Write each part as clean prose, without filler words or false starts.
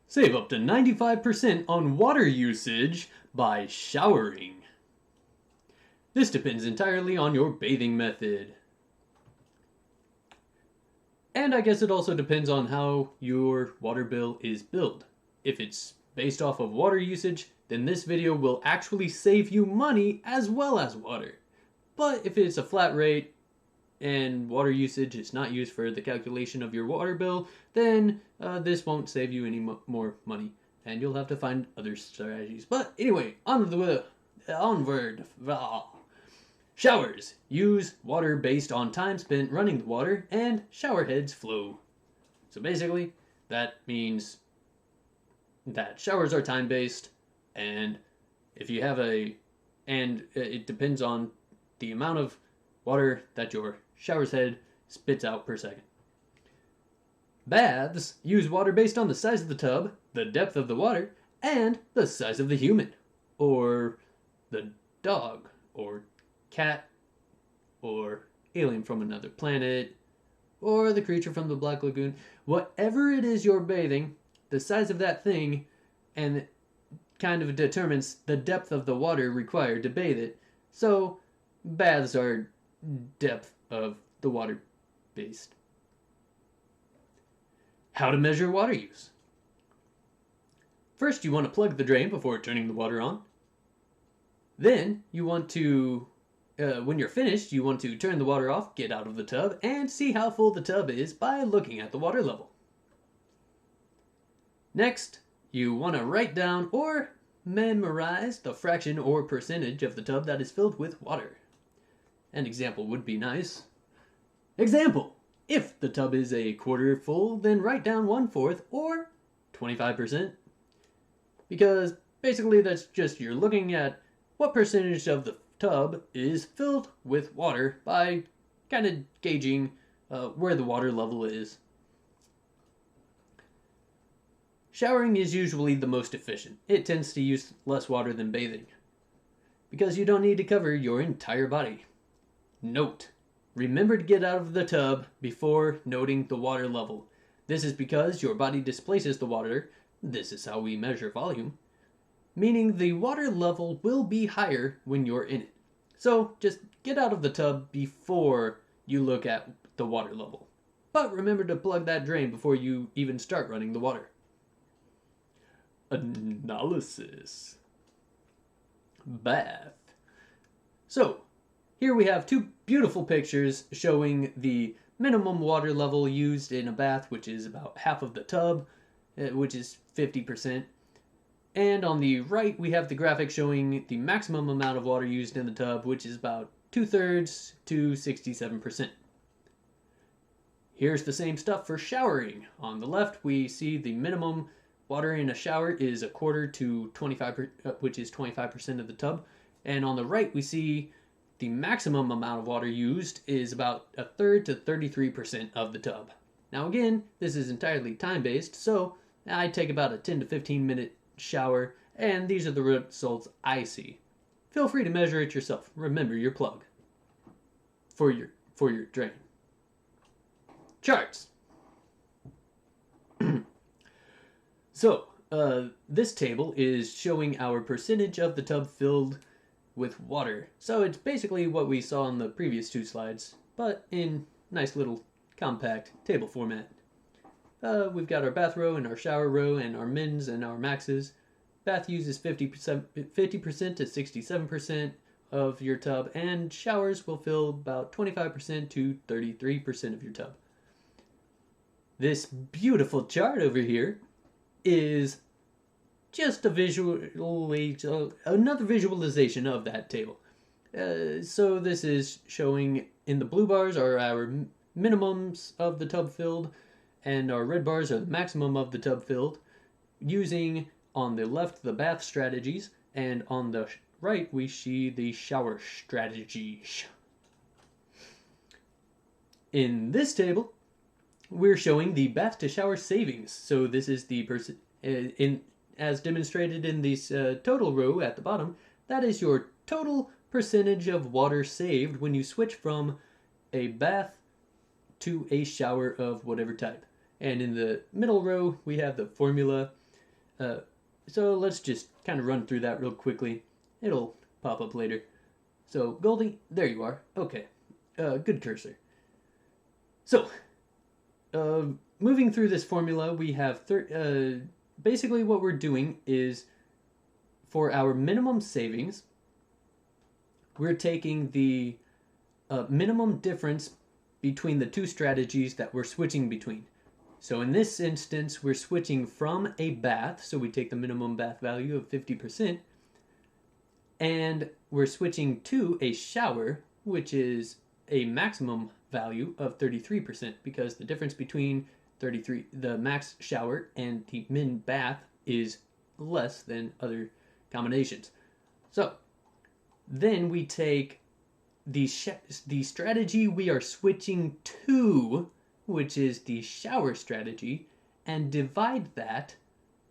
Save up to 95% on water usage by showering. This depends entirely on your bathing method. And I guess it also depends on how your water bill is billed. If it's based off of water usage, then this video will actually save you money as well as water. But if it's a flat rate and water usage is not used for the calculation of your water bill, then this won't save you any more money. And you'll have to find other strategies. But anyway, onward. Showers. Use water based on time spent running the water, and shower heads flow. So basically, that means that showers are time based, and if you have it depends on the amount of water that your shower's head spits out per second. Baths use water based on the size of the tub, the depth of the water, and the size of the human, or the dog, or cat, or alien from another planet, or the creature from the Black Lagoon. Whatever it is you're bathing, the size of that thing and kind of determines the depth of the water required to bathe it. So baths are depth of the water based. How to measure water use. First, you want to plug the drain before turning the water on. Then you want to, when you're finished, you want to turn the water off, get out of the tub, and see how full the tub is by looking at the water level. Next, you want to write down or memorize the fraction or percentage of the tub that is filled with water. An example would be nice. Example: if the tub is a quarter full, then write down 1/4 or 25%. Because basically that's just you're looking at what percentage of the tub is filled with water by kind of gauging where the water level is. Showering is usually the most efficient. It tends to use less water than bathing, because you don't need to cover your entire body. Note: remember to get out of the tub before noting the water level. This is because your body displaces the water. This is how we measure volume. Meaning the water level will be higher when you're in it. So just get out of the tub before you look at the water level. But remember to plug that drain before you even start running the water. Analysis. Bath. So here we have two beautiful pictures showing the minimum water level used in a bath, which is about half of the tub, which is 50%. And on the right, we have the graphic showing the maximum amount of water used in the tub, which is about 2/3 to 67%. Here's the same stuff for showering. On the left, we see the minimum water in a shower is 1/4 to 25%, which is 25% of the tub. And on the right, we see the maximum amount of water used is about 1/3 to 33% of the tub. Now again, this is entirely time-based, so I take about a 10 to 15 minute shower, and these are the results I see. Feel free to measure it yourself. Remember your plug for your drain. Charts. So this table is showing our percentage of the tub filled with water. So it's basically what we saw on the previous two slides, but in nice little compact table format. We've got our bath row and our shower row and our mins and our maxes. Bath uses 50% to 67% of your tub, and showers will fill about 25% to 33% of your tub. This beautiful chart over here is just another visualization of that table. So this is showing, in the blue bars are our minimums of the tub filled, and our red bars are the maximum of the tub filled, using on the left the bath strategies, and on the right we see the shower strategies. In this table, we're showing the bath to shower savings. So this is the as demonstrated in this total row at the bottom. That is your total percentage of water saved when you switch from a bath to a shower of whatever type. And in the middle row, we have the formula Uh, so let's just kind of run through that real quickly. It'll pop up later. So Goldie, there you are. Okay, good cursor. So, uh, moving through this formula, we have basically what we're doing is for our minimum savings, we're taking the minimum difference between the two strategies that we're switching between. So in this instance, we're switching from a bath, so we take the minimum bath value of 50%, and we're switching to a shower, which is a maximum value of 33%, because the difference between the max shower and the min bath is less than other combinations. So then we take the strategy we are switching to, which is the shower strategy, and divide that,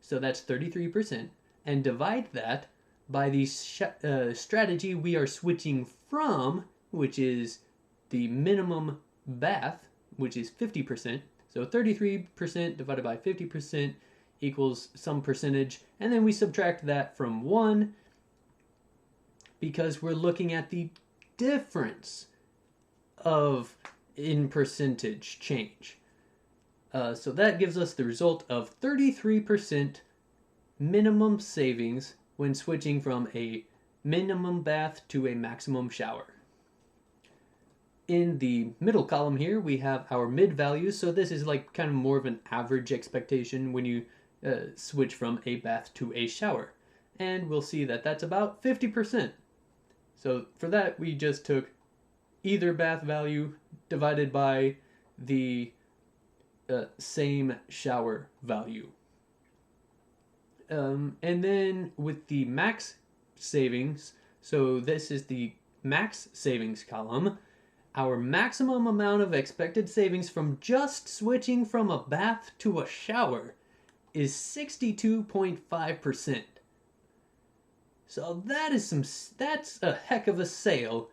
so that's 33%, and divide that by the strategy we are switching from, which is the minimum bath, which is 50%. So 33% divided by 50% equals some percentage, and then we subtract that from 1 because we're looking at the difference of in percentage change. So that gives us the result of 33% minimum savings when switching from a minimum bath to a maximum shower. In the middle column here, we have our mid values. So this is like kind of more of an average expectation when you switch from a bath to a shower. And we'll see that that's about 50%. So for that, we just took either bath value divided by the same shower value. And then with the max savings, so this is the max savings column, our maximum amount of expected savings from just switching from a bath to a shower is 62.5%. So that's a heck of a sale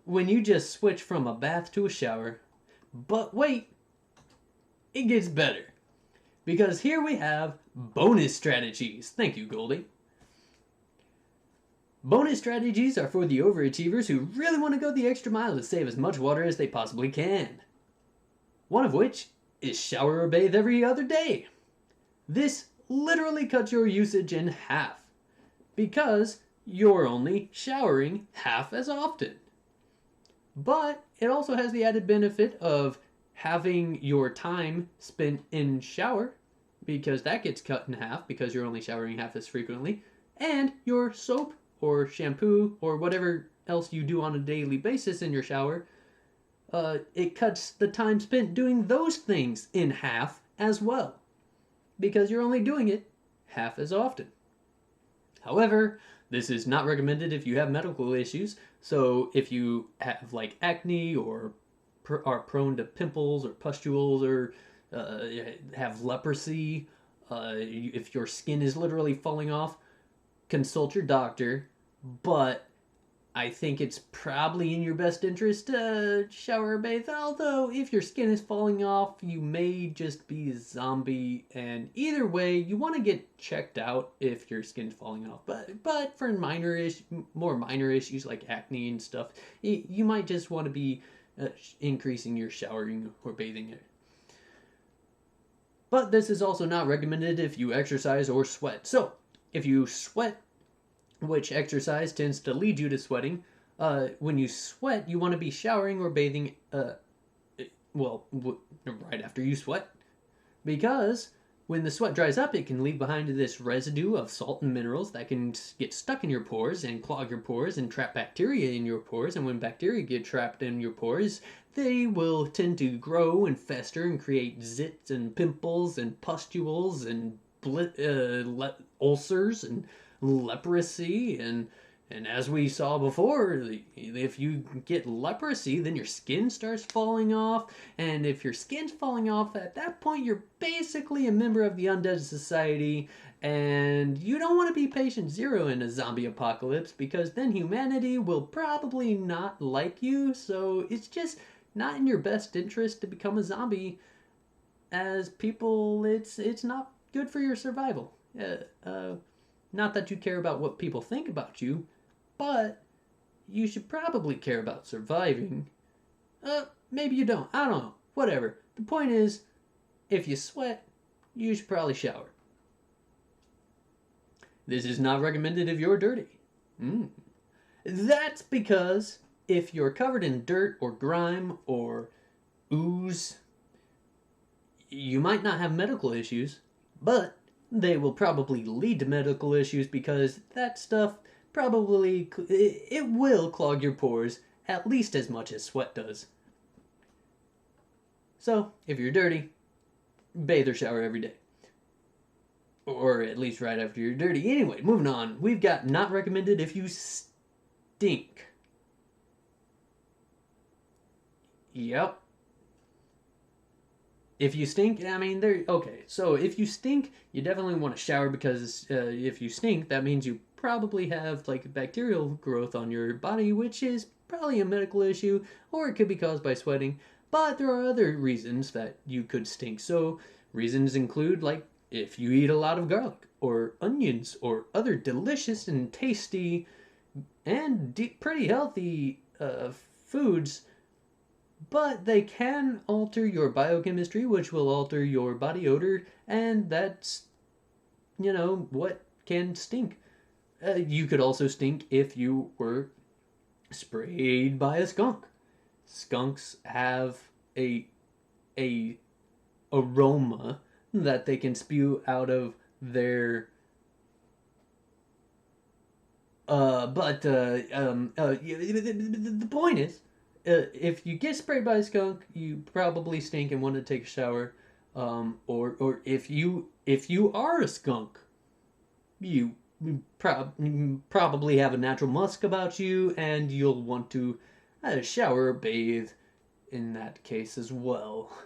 when you just switch from a bath to a shower. But wait, it gets better. Because here we have bonus strategies. Thank you, Goldie. Bonus strategies are for the overachievers who really want to go the extra mile to save as much water as they possibly can. One of which is shower or bathe every other day. This literally cuts your usage in half because you're only showering half as often. But it also has the added benefit of having your time spent in shower, because that gets cut in half because you're only showering half as frequently, and your soap or shampoo or whatever else you do on a daily basis in your shower, it cuts the time spent doing those things in half as well, because you're only doing it half as often. However, this is not recommended if you have medical issues. So if you have like acne or are prone to pimples or pustules or have leprosy, if your skin is literally falling off, consult your doctor. But I think it's probably in your best interest to shower or bathe. Although, if your skin is falling off, you may just be a zombie. And either way, you want to get checked out if your skin's falling off. But for more minor issues like acne and stuff, you might just want to be increasing your showering or bathing. But this is also not recommended if you exercise or sweat. So, if you sweat, which exercise tends to lead you to sweating, when you sweat, you want to be showering or bathing, right after you sweat. Because when the sweat dries up, it can leave behind this residue of salt and minerals that can get stuck in your pores and clog your pores and trap bacteria in your pores. And when bacteria get trapped in your pores, they will tend to grow and fester and create zits and pimples and pustules and ulcers and leprosy. And as we saw before, if you get leprosy, then your skin starts falling off. And if your skin's falling off, at that point, you're basically a member of the Undead Society. And you don't want to be patient zero in a zombie apocalypse, because then humanity will probably not like you. So it's just not in your best interest to become a zombie, as people, it's not good for your survival. Not that you care about what people think about you, but you should probably care about surviving. Maybe you don't. I don't know. Whatever. The point is, if you sweat, you should probably shower. This is not recommended if you're dirty. That's because if you're covered in dirt or grime or ooze, you might not have medical issues, but they will probably lead to medical issues because that stuff probably it will clog your pores at least as much as sweat does. So, if you're dirty, bathe or shower every day. Or at least right after you're dirty. Anyway, moving on. We've got not recommended if you stink. Yep. If you stink, I mean, okay. So if you stink, you definitely want to shower because if you stink, that means you probably have like bacterial growth on your body, which is probably a medical issue, or it could be caused by sweating. But there are other reasons that you could stink. So reasons include like if you eat a lot of garlic or onions or other delicious and tasty and pretty healthy foods, but they can alter your biochemistry, which will alter your body odor, and that's, what can stink. You could also stink if you were sprayed by a skunk. Skunks have a aroma that they can spew out of their the point is, if you get sprayed by a skunk, you probably stink and want to take a shower. Or if you are a skunk, you probably have a natural musk about you, and you'll want to shower or bathe in that case as well.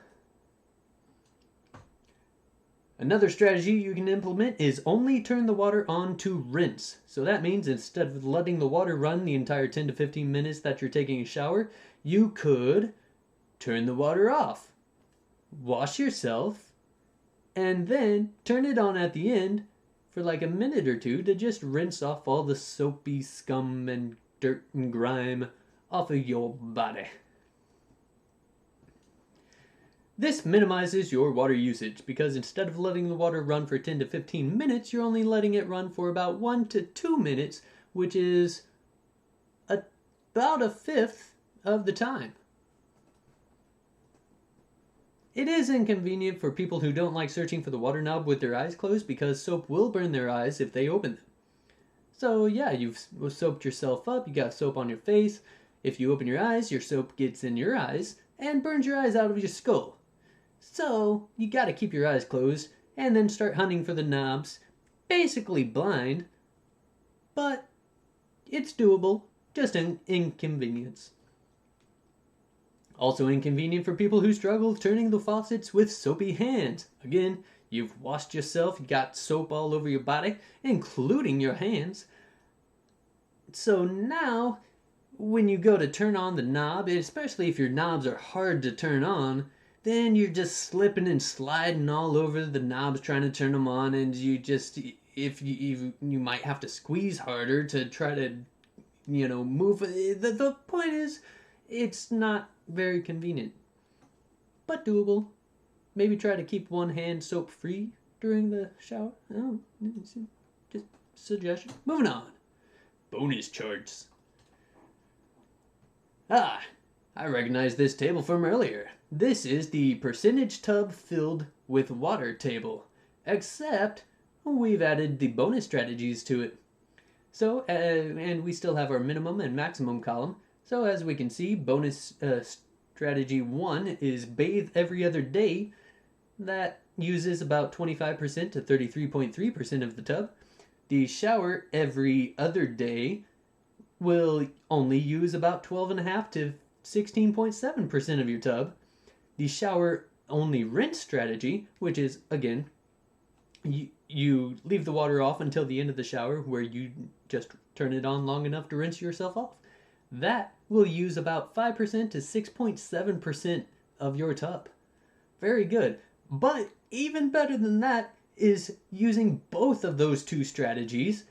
Another strategy you can implement is only turn the water on to rinse. So that means instead of letting the water run the entire 10 to 15 minutes that you're taking a shower, you could turn the water off, wash yourself, and then turn it on at the end for like a minute or two to just rinse off all the soapy scum and dirt and grime off of your body. This minimizes your water usage because instead of letting the water run for 10 to 15 minutes, you're only letting it run for about 1 to 2 minutes, which is about a fifth of the time. It is inconvenient for people who don't like searching for the water knob with their eyes closed because soap will burn their eyes if they open them. So yeah, you've soaped yourself up, you got soap on your face. If you open your eyes, your soap gets in your eyes and burns your eyes out of your skull. So, you gotta keep your eyes closed and then start hunting for the knobs. Basically blind, but it's doable, just an inconvenience. Also inconvenient for people who struggle turning the faucets with soapy hands. Again, you've washed yourself, you got soap all over your body, including your hands. So now, when you go to turn on the knob, especially if your knobs are hard to turn on, then you're just slipping and sliding all over the knobs trying to turn them on, and you might have to squeeze harder to try to, move. The point is, it's not very convenient, but doable. Maybe try to keep one hand soap free during the shower. Oh, just suggestion. Moving on. Bonus charts. I recognize this table from earlier. This is the percentage tub filled with water table, except we've added the bonus strategies to it. So, and we still have our minimum and maximum column. So as we can see, bonus strategy 1 is bathe every other day. That uses about 25% to 33.3% of the tub. The shower every other day will only use about 12.5 to 16.7% of your tub. The shower only rinse strategy, which is, again, you leave the water off until the end of the shower where you just turn it on long enough to rinse yourself off. That will use about 5% to 6.7% of your tub. Very good. But even better than that is using both of those two strategies.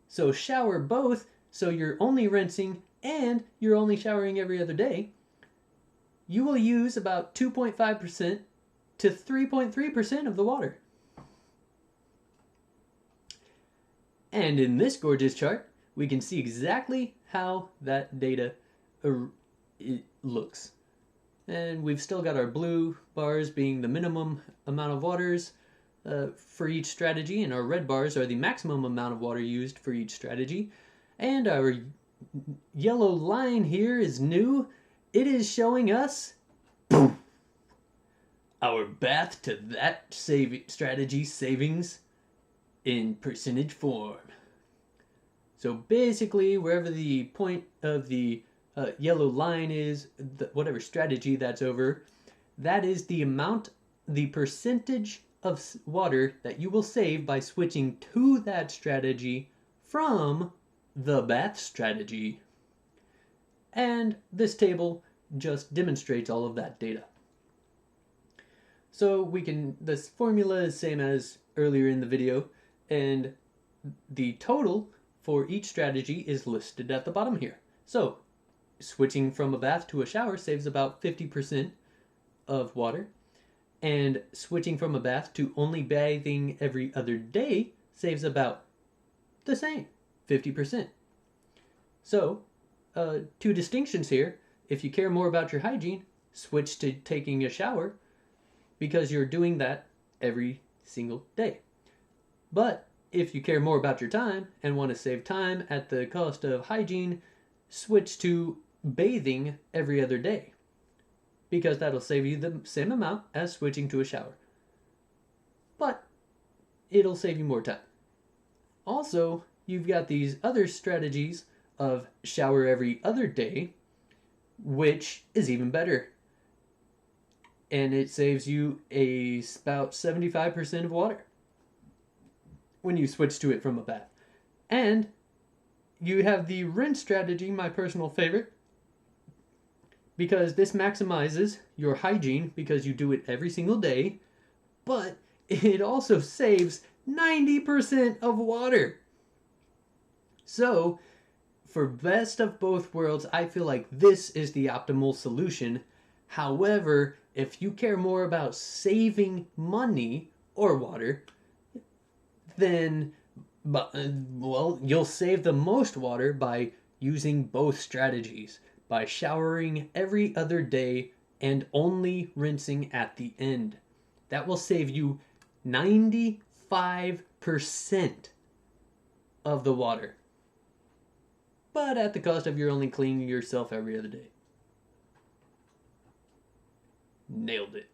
So shower both, so you're only rinsing and you're only showering every other day. You will use about 2.5% to 3.3% of the water. And in this gorgeous chart, we can see exactly how that data it looks. And we've still got our blue bars being the minimum amount of waters for each strategy, and our red bars are the maximum amount of water used for each strategy. And our yellow line here is new. It is showing us our bath to that strategy savings in percentage form. So basically, wherever the point of the yellow line is, whatever strategy that's over, that is the amount, the percentage of water that you will save by switching to that strategy from the bath strategy. And this table just demonstrates all of that data. So this formula is same as earlier in the video, and the total for each strategy is listed at the bottom here. So switching from a bath to a shower saves about 50% of water, and switching from a bath to only bathing every other day saves about the same, 50%. So, two distinctions here. If you care more about your hygiene, switch to taking a shower because you're doing that every single day. But if you care more about your time and want to save time at the cost of hygiene, switch to bathing every other day, because that'll save you the same amount as switching to a shower, but it'll save you more time. Also, you've got these other strategies of shower every other day, which is even better, and it saves you about 75% of water when you switch to it from a bath. And you have the rinse strategy, my personal favorite, because this maximizes your hygiene because you do it every single day, but it also saves 90% of water. So, for best of both worlds, I feel like this is the optimal solution. However, if you care more about saving money or water, then, well, you'll save the most water by using both strategies, by showering every other day and only rinsing at the end. That will save you 95% of the water, but at the cost of you're only cleaning yourself every other day. Nailed it.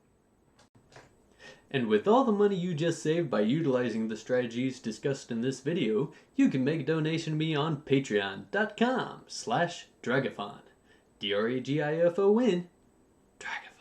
And with all the money you just saved by utilizing the strategies discussed in this video, you can make a donation to me on patreon.com/Dragifon. Dragifon. Dragifon.